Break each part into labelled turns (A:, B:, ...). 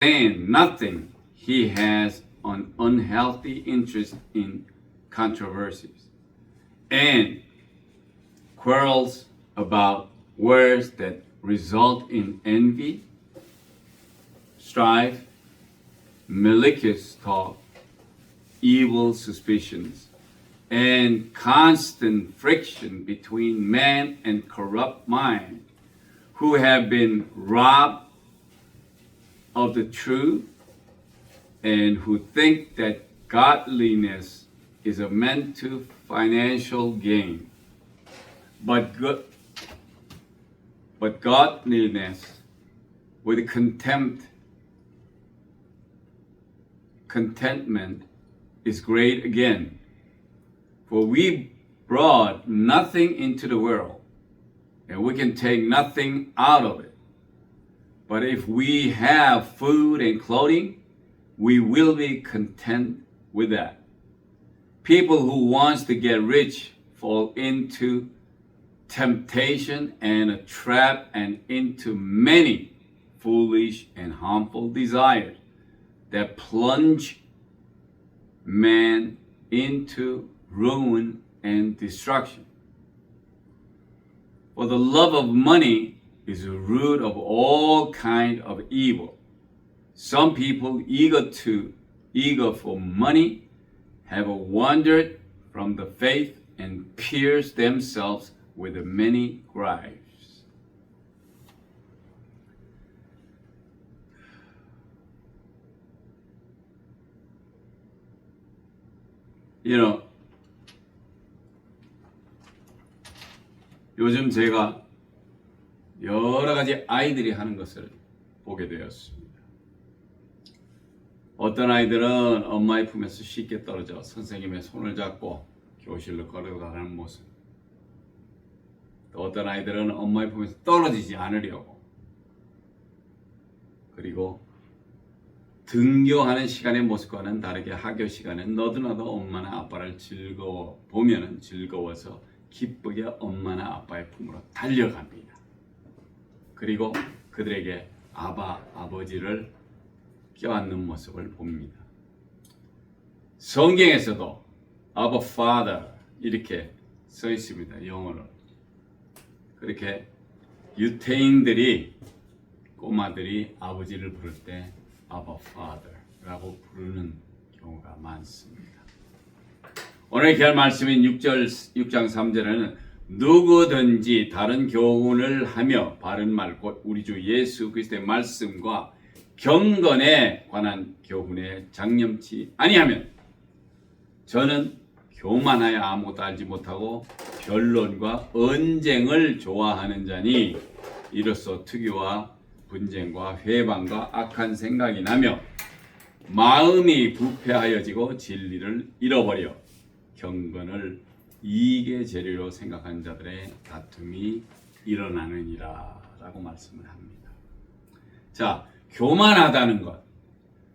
A: saying nothing, he has an unhealthy interest in controversies and quarrels about words that result in envy, strife, malicious talk, evil suspicions, and constant friction between man and corrupt mind who have been robbed of the truth and who think that godliness is a meant to financial gain. But godliness with contentment is great again. For we brought nothing into the world, and we can take nothing out of it. But if we have food and clothing, we will be content with that. People who want to get rich fall into temptation and a trap and into many foolish and harmful desires that plunge man into ruin and destruction. For the love of money is the root of all kind of evil. Some people eager for money have wandered from the faith and pierced themselves with many gripes. 요즘 제가 여러 가지 아이들이 하는 것을 보게 되었습니다. 어떤 아이들은 엄마의 품에서 쉽게 떨어져 선생님의 손을 잡고 교실로 걸어가는 모습. 또 어떤 아이들은 엄마의 품에서 떨어지지 않으려고. 그리고 등교하는 시간의 모습과는 다르게 학교 시간엔 너도나도 엄마나 아빠를 보면은 즐거워서 기쁘게 엄마나 아빠의 품으로 달려갑니다. 그리고 그들에게 아버지를 껴안는 모습을 봅니다. 성경에서도 아바 Father 이렇게 써 있습니다. 영어로. 그렇게 유태인들이 꼬마들이 아버지를 부를 때 아바 Father라고 부르는 경우가 많습니다. 오늘 기할 말씀인 6장 3절에는 누구든지 다른 교훈을 하며 바른 말 곧 우리 주 예수 그리스도의 말씀과 경건에 관한 교훈에 장념치 아니하면 저는 교만하여 아무것도 알지 못하고 변론과 언쟁을 좋아하는 자니 이로써 투기와 분쟁과 회방과 악한 생각이 나며 마음이 부패하여지고 진리를 잃어버려 경건을 이익의 재료로 생각하는 자들의 다툼이 일어나느니라 라고 말씀을 합니다. 자, 교만하다는 것.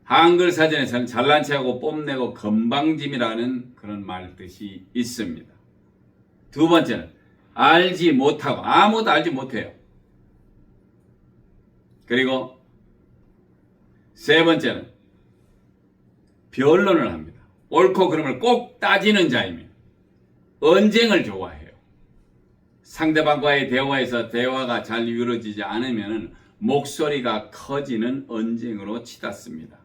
A: 한글 사전에서는 잘난 체하고 뽐내고 건방짐이라는 그런 말 뜻이 있습니다. 두 번째는 알지 못하고 아무것도 알지 못해요. 그리고 세 번째는 변론을 합니다. 옳고 그름을 꼭 따지는 자이며 언쟁을 좋아해요. 상대방과의 대화에서 대화가 잘 이루어지지 않으면 목소리가 커지는 언쟁으로 치닫습니다.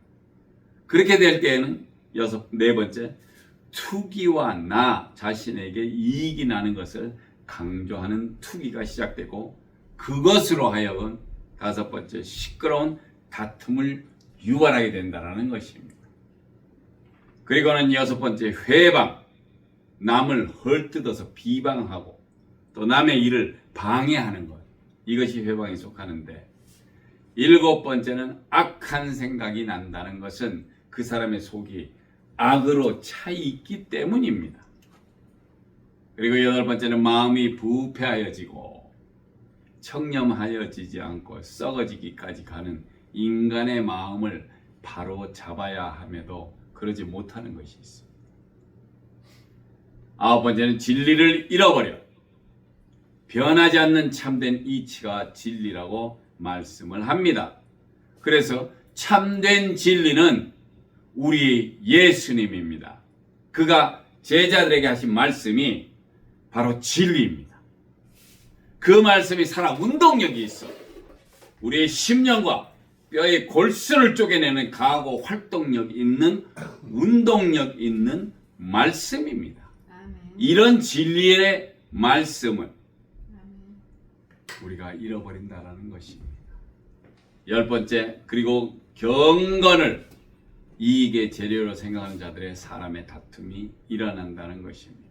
A: 그렇게 될 때에는 네 번째, 투기와 나 자신에게 이익이 나는 것을 강조하는 투기가 시작되고 그것으로 하여금 다섯 번째, 시끄러운 다툼을 유발하게 된다는 것입니다. 그리고는 여섯 번째, 회방, 남을 헐뜯어서 비방하고 또 남의 일을 방해하는 것, 이것이 회방에 속하는데 일곱 번째는 악한 생각이 난다는 것은 그 사람의 속이 악으로 차 있기 때문입니다. 그리고 여덟 번째는 마음이 부패하여지고 청렴하여지지 않고 썩어지기까지 가는 인간의 마음을 바로 잡아야 함에도 그러지 못하는 것이 있습니다. 아홉 번째는 진리를 잃어버려 변하지 않는 참된 이치가 진리라고 말씀을 합니다. 그래서 참된 진리는 우리 예수님입니다. 그가 제자들에게 하신 말씀이 바로 진리입니다. 그 말씀이 살아 운동력이 있어 우리의 심령과 뼈의 골수를 쪼개내는 강하고 활동력 있는 운동력 있는 말씀입니다. 이런 진리의 말씀을 우리가 잃어버린다라는 것입니다. 10번째, 그리고 경건을 이익의 재료로 생각하는 자들의 사람의 다툼이 일어난다는 것입니다.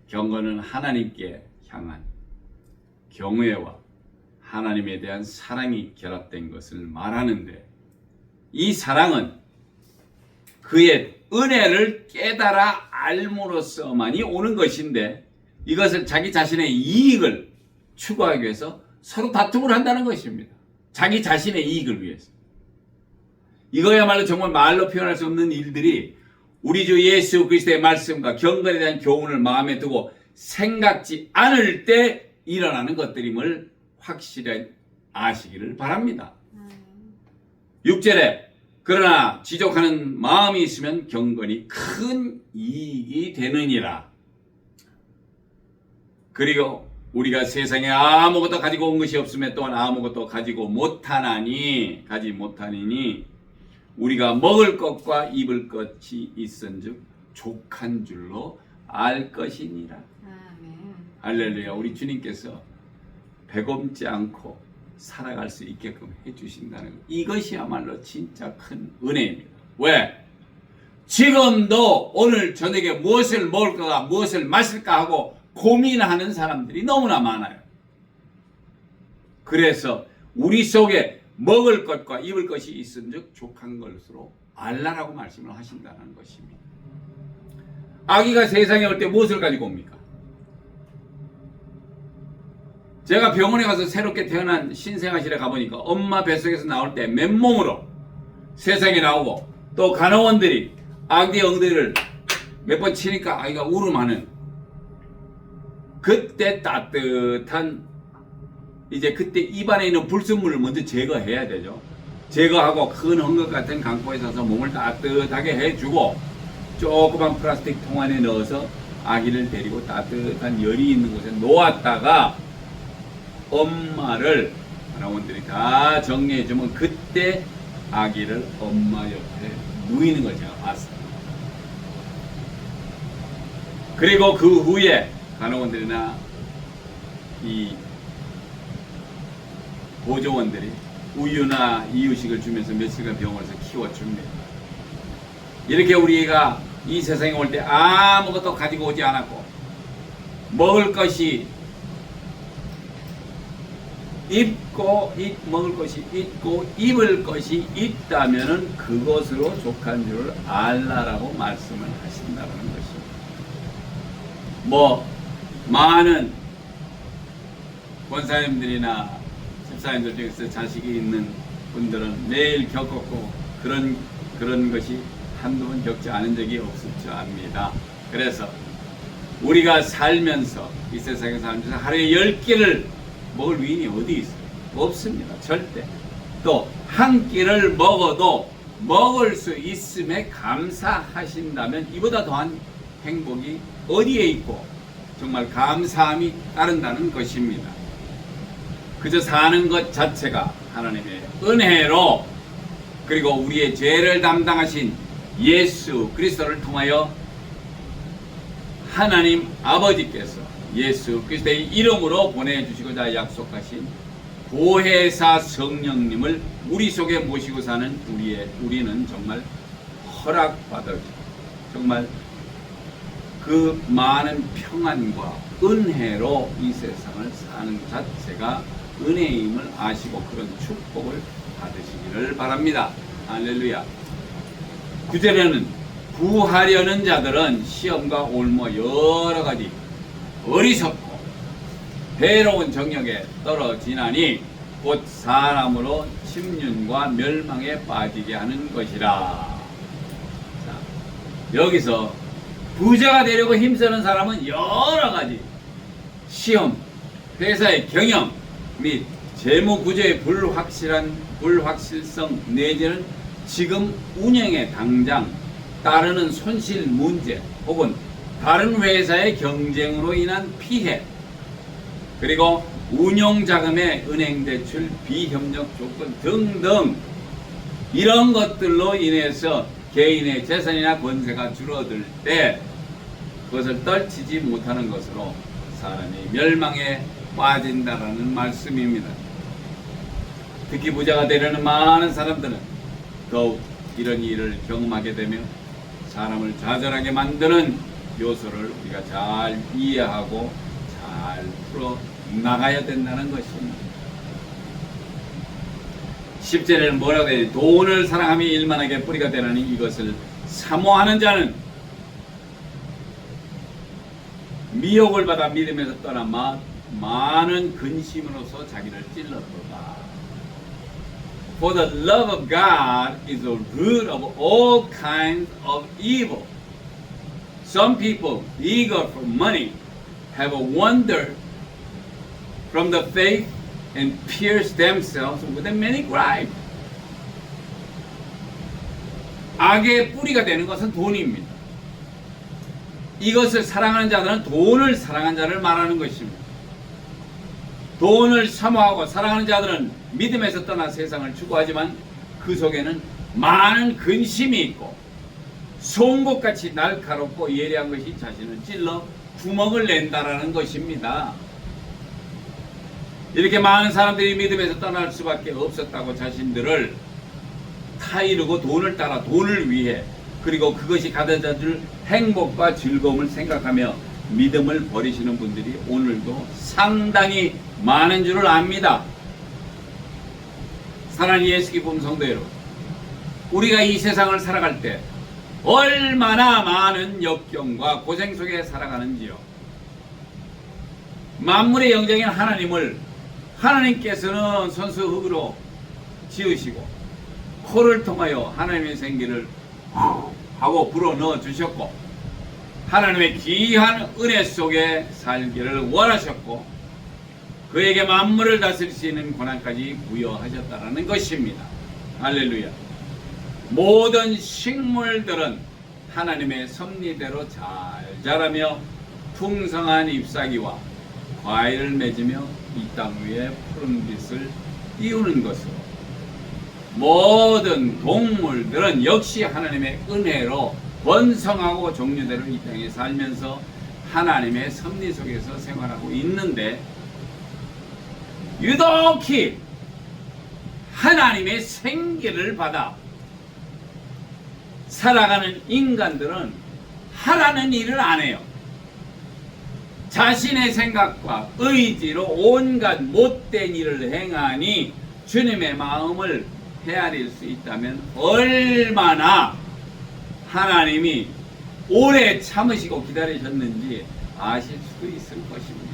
A: 경건은 하나님께 향한 경외와 하나님에 대한 사랑이 결합된 것을 말하는데, 이 사랑은 그의 은혜를 깨달아 알므로써만이 오는 것인데, 이것을 자기 자신의 이익을 추구하기 위해서 서로 다툼을 한다는 것입니다. 자기 자신의 이익을 위해서. 이거야말로 정말 말로 표현할 수 없는 일들이 우리 주 예수 그리스도의 말씀과 경건에 대한 교훈을 마음에 두고 생각지 않을 때 일어나는 것들임을 확실히 아시기를 바랍니다. 6절에 그러나 지족하는 마음이 있으면 경건이 큰 이익이 되느니라. 그리고 우리가 세상에 아무것도 가지고 온 것이 없으면 또한 아무것도 가지 못하니니 우리가 먹을 것과 입을 것이 있은즉 족한 줄로 알 것이니라. 아멘. 할렐루야. 우리 주님께서 배고프지 않고 살아갈 수 있게끔 해주신다는 것, 이것이야말로 진짜 큰 은혜입니다. 왜? 지금도 오늘 저녁에 무엇을 먹을까 무엇을 마실까 하고 고민하는 사람들이 너무나 많아요. 그래서 우리 속에 먹을 것과 입을 것이 있은즉 족한 것으로 알라라고 말씀을 하신다는 것입니다. 아기가 세상에 올 때 무엇을 가지고 옵니까? 제가 병원에 가서 새롭게 태어난 신생아실에 가보니까 엄마 뱃속에서 나올 때 맨몸으로 세상에 나오고, 또 간호원들이 아기 엉덩이를 몇 번 치니까 아기가 울음하는, 그때 따뜻한, 이제 그때 입안에 있는 불순물을 먼저 제거해야 되죠. 제거하고 큰 헝겊 같은 강포에 서서 몸을 따뜻하게 해주고, 조그만 플라스틱 통 안에 넣어서 아기를 데리고 따뜻한 열이 있는 곳에 놓았다가 엄마를 간호원들이 다 정리해주면 그때 아기를 엄마 옆에 누이는 걸 제가 봤습니다. 그리고 그 후에 간호원들이나 이 보조원들이 우유나 이유식을 주면서 며칠간 병원에서 키워줍니다. 이렇게 우리가 이 세상에 올 때 아무것도 가지고 오지 않았고, 먹을 것이 먹을 것이 있고 입을 것이 있다면은 그것으로 족한 줄을 알라라고 말씀을 하신다는 것입니다. 많은 권사님들이나 집사님들 중에서 자식이 있는 분들은 매일 겪었고, 그런 것이 한두 번 겪지 않은 적이 없을 줄 압니다. 그래서 우리가 살면서, 이 세상에 살면서 하루에 10끼를 먹을 위인이 어디 있어요? 없습니다. 절대. 또 한 끼를 먹어도 먹을 수 있음에 감사하신다면 이보다 더한 행복이 어디에 있고 정말 감사함이 따른다는 것입니다. 그저 사는 것 자체가 하나님의 은혜로, 그리고 우리의 죄를 담당하신 예수 그리스도를 통하여 하나님 아버지께서 예수 그리스도의 이름으로 보내주시고자 약속하신 보혜사 성령님을 우리 속에 모시고 사는 우리는 정말 허락받을, 정말 그 많은 평안과 은혜로 이 세상을 사는 자체가 은혜임을 아시고 그런 축복을 받으시기를 바랍니다. 할렐루야. 9절에는 구하려는 자들은 시험과 올무 여러 가지 어리석고 배로운 정욕에 떨어지나니 곧 사람으로 침륜과 멸망에 빠지게 하는 것이라. 자, 여기서 부자가 되려고 힘쓰는 사람은 여러 가지 시험, 회사의 경영 및 재무 구조의 불확실한 불확실성 내지는 지금 운영에 당장 따르는 손실 문제 혹은 다른 회사의 경쟁으로 인한 피해, 그리고 운용자금의 은행 대출 비협력 조건 등등 이런 것들로 인해서 개인의 재산이나 권세가 줄어들 때 그것을 떨치지 못하는 것으로 사람이 멸망에 빠진다라는 말씀입니다. 특히 부자가 되려는 많은 사람들은 더욱 이런 일을 경험하게 되며 사람을 좌절하게 만드는 요소를 우리가 잘 이해하고 잘 풀어 나가야 된다는 것입니다. 10절에는 뭐라고 해야 되지? 돈을 사랑하며 일만하게 뿌리가 되나니 이것을 사모하는 자는 미혹을 받아 믿음에서 떠나 많은 근심으로서 자기를 찔렀도다. For the love of God is the root of all kinds of evil. Some people, eager for money, have wandered from the faith and pierced themselves with many gripes. 악의 뿌리가 되는 것은 돈입니다. 이것을 사랑하는 자들은 돈을 사랑하는 자를 말하는 것입니다. 돈을 사모하고 사랑하는 자들은 믿음에서 떠나 세상을 추구하지만 그 속에는 많은 근심이 있고 송곳같이 날카롭고 예리한 것이 자신을 찔러 구멍을 낸다라는 것입니다. 이렇게 많은 사람들이 믿음에서 떠날 수밖에 없었다고 자신들을 타이르고 돈을 따라 돈을 위해 그리고 그것이 가져다줄 행복과 즐거움을 생각하며 믿음을 버리시는 분들이 오늘도 상당히 많은 줄을 압니다. 사랑하는 예수 기쁨 성도 여러분, 우리가 이 세상을 살아갈 때 얼마나 많은 역경과 고생 속에 살아가는지요. 만물의 영장인 하나님을 하나님께서는 선수 흙으로 지으시고 코를 통하여 하나님의 생기를 하고 불어넣어 주셨고 하나님의 귀한 은혜 속에 살기를 원하셨고 그에게 만물을 다스릴 수 있는 권한까지 부여하셨다는 것입니다. 할렐루야. 모든 식물들은 하나님의 섭리대로 잘 자라며 풍성한 잎사귀와 과일을 맺으며 이 땅 위에 푸른빛을 띄우는 것으로 모든 동물들은 역시 하나님의 은혜로 번성하고 종류대로 이 땅에 살면서 하나님의 섭리 속에서 생활하고 있는데 유독히 하나님의 생기를 받아 살아가는 인간들은 하라는 일을 안 해요. 자신의 생각과 의지로 온갖 못된 일을 행하니 주님의 마음을 헤아릴 수 있다면 얼마나 하나님이 오래 참으시고 기다리셨는지 아실 수도 있을 것입니다.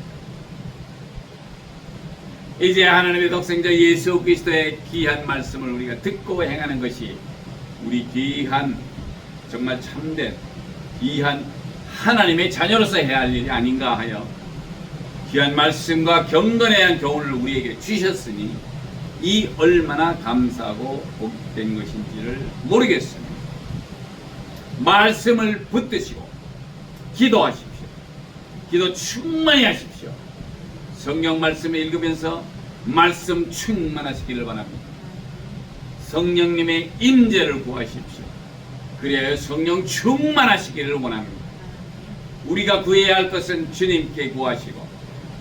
A: 이제 하나님의 독생자 예수 그리스도의 귀한 말씀을 우리가 듣고 행하는 것이 우리 귀한 정말 참된 귀한 하나님의 자녀로서 해야 할 일이 아닌가 하여 귀한 말씀과 경건에 대한 교훈을 우리에게 주셨으니 이 얼마나 감사하고 복된 것인지를 모르겠습니다. 말씀을 붙드시고 기도하십시오. 기도 충만히 하십시오. 성경 말씀을 읽으면서 말씀 충만하시기를 바랍니다. 성령님의 임재를 구하십시오. 그래야 성령 충만하시기를 원합니다. 우리가 구해야 할 것은 주님께 구하시고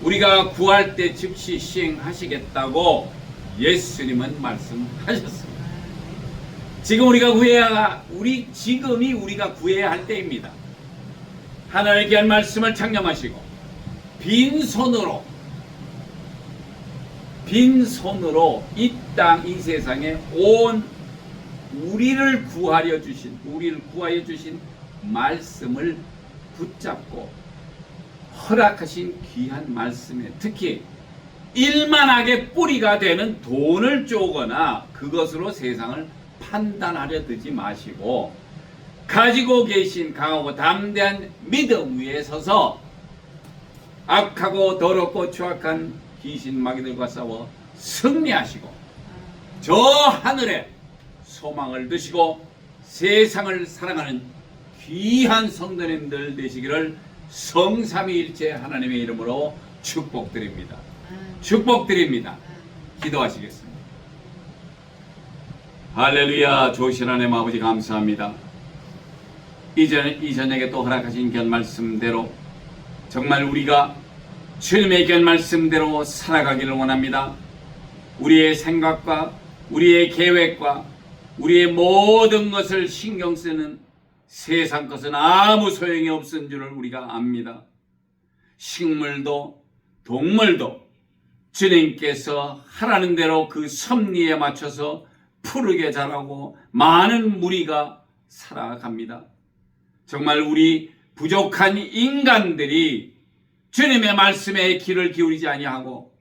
A: 우리가 구할 때 즉시 시행하시겠다고 예수님은 말씀하셨습니다. 지금 지금이 우리가 구해야 할 때입니다. 하나님의 귀한 말씀을 창념하시고 빈손으로 이 땅 이 세상에 우리를 구하여 주신 말씀을 붙잡고 허락하신 귀한 말씀에 특히 일만하게 뿌리가 되는 돈을 쪼거나 그것으로 세상을 판단하려 들지 마시고 가지고 계신 강하고 담대한 믿음 위에 서서 악하고 더럽고 추악한 귀신 마귀들과 싸워 승리하시고 저 하늘에 소망을 두시고 세상을 사랑하는 귀한 성도님들 되시기를 성삼위일체 하나님의 이름으로 축복드립니다. 축복드립니다. 기도하시겠습니다. 할렐루야. 좋으신 하나님 아버지 감사합니다. 이 저녁에 또 허락하신 견 말씀대로 정말 우리가 주님의 견 말씀대로 살아가기를 원합니다. 우리의 생각과 우리의 계획과 우리의 모든 것을 신경 쓰는 세상 것은 아무 소용이 없은 줄을 우리가 압니다. 식물도 동물도 주님께서 하라는 대로 그 섭리에 맞춰서 푸르게 자라고 많은 무리가 살아갑니다. 정말 우리 부족한 인간들이 주님의 말씀에 귀를 기울이지 아니하고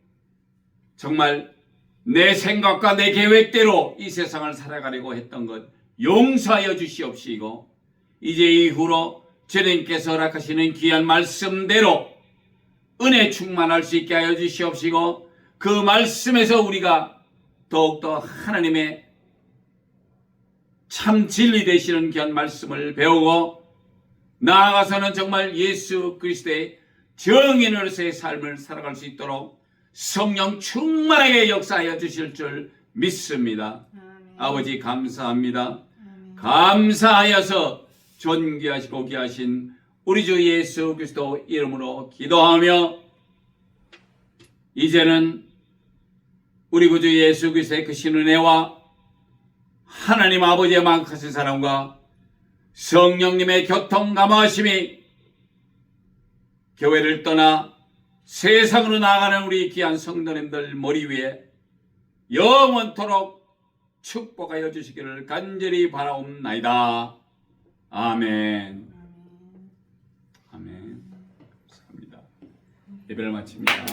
A: 정말 내 생각과 내 계획대로 이 세상을 살아가려고 했던 것 용서하여 주시옵시고 이제 이후로 주님께서 허락하시는 귀한 말씀대로 은혜 충만할 수 있게 하여 주시옵시고 그 말씀에서 우리가 더욱더 하나님의 참 진리 되시는 귀한 말씀을 배우고 나아가서는 정말 예수 그리스도의 정인으로서의 삶을 살아갈 수 있도록 성령 충만하게 역사하여 주실 줄 믿습니다. 아멘. 아버지 감사합니다. 아멘. 감사하여서 존귀하시고 귀하신 우리 주 예수 그리스도 이름으로 기도하며 이제는 우리 구주 예수 그리스도의 그 신은혜와 하나님 아버지의 만크하신 사랑과 성령님의 교통감화하심이 교회를 떠나 세상으로 나아가는 우리 귀한 성도님들 머리 위에 영원토록 축복하여 주시기를 간절히 바라옵나이다. 아멘. 아멘. 감사합니다. 예배를 마칩니다.